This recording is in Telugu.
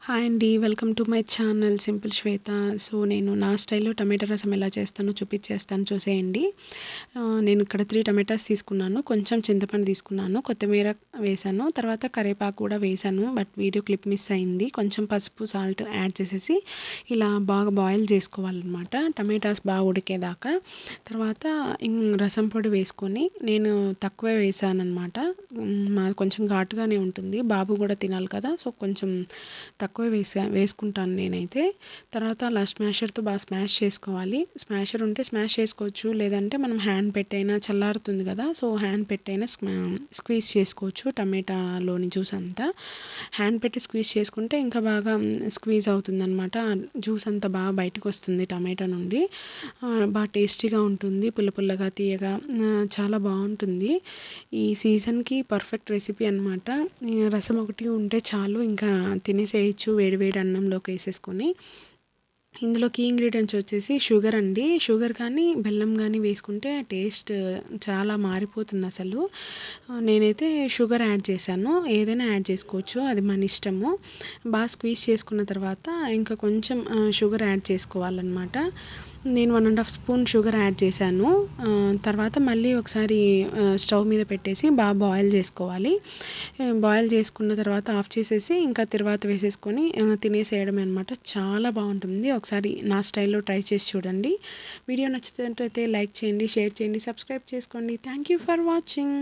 హాయ్ అండి. Welcome to my channel simple Shweta. So, నేను నా స్టైల్‌లో టమాటా రసం ఎలా చేస్తానో చూపిచ్చేస్తాను చూసేయండి. నేను ఇక్కడ 3 టమాటాస్ తీసుకున్నాను. కొంచెం చింతపండు తీసుకున్నాను. కొత్తిమీర వేశాను. తర్వాత కరివేపాకు కూడా వేశాను. బట్ వీడియో క్లిప్ మిస్ అయింది. కొంచెం పసుపు, సాల్ట్ యాడ్ చేసేసి ఇలా బాగా బాయిల్ చేసుకోవాలన్నమాట. టమాటాస్ బాగా ఉడికేదాకా. తర్వాత రసం పొడి వేసుకొని నేను తక్కువే వేశానన్నమాట. మాది కొంచెం ఘాటుగానే ఉంటుంది. బాబు కూడా తినాలి కదా! సో, కొంచెం తక్కువే వేసుకుంటాను నేనైతే. తర్వాత అలా స్మాషర్‌తో బాగా స్మాష్ చేసుకోవాలి. స్మాషర్ ఉంటే స్మాష్ చేసుకోవచ్చు. లేదంటే మనం హ్యాండ్ పెట్టైనా చల్లారుతుంది కదా! సో, హ్యాండ్ పెట్టైనా స్క్వీజ్ చేసుకోవచ్చు టమాటాలోని జ్యూస్ అంతా. హ్యాండ్ పెట్టి స్క్వీజ్ చేసుకుంటే ఇంకా బాగా స్క్వీజ్ అవుతుందనమాట. జ్యూస్ అంతా బాగా బయటకొస్తుంది టమాటా నుండి. బాగా టేస్టీగా ఉంటుంది. పుల్ల పుల్లగా, తీయగా చాలా బాగుంటుంది. ఈ సీజన్‌కి పర్ఫెక్ట్ రెసిపీ అనమాట. రసం ఒకటి ఉంటే చాలు, ఇంకా తినేసేయచ్చు వేడి వేడి అన్నంలోకి వేసేసుకొని. ఇందులో కీ ఇంగ్రీడియంట్స్ వచ్చేసి షుగర్ అండి. షుగర్ కానీ బెల్లం కానీ వేసుకుంటే టేస్ట్ చాలా మారిపోతుంది అసలు. నేనైతే షుగర్ యాడ్ చేశాను. ఏదైనా యాడ్ చేసుకోవచ్చు, అది మన ఇష్టము. బాగా స్క్వీజ్ చేసుకున్న తర్వాత ఇంకా కొంచెం షుగర్ యాడ్ చేసుకోవాలన్నమాట. నేను 1½ స్పూన్ షుగర్ యాడ్ చేశాను. తర్వాత మళ్ళీ ఒకసారి స్టవ్ మీద పెట్టేసి బాగా బాయిల్ చేసుకోవాలి. బాయిల్ చేసుకున్న తర్వాత ఆఫ్ చేసేసి ఇంకా తర్వాత వేసేసుకొని తినేసేయడమే అనమాట. చాలా బాగుంటుంది. ఒకసారి నా స్టైల్లో ట్రై చేసి చూడండి. వీడియో నచ్చినట్లయితే లైక్ చేయండి, షేర్ చేయండి, సబ్స్క్రైబ్ చేసుకోండి. Thank you for watching.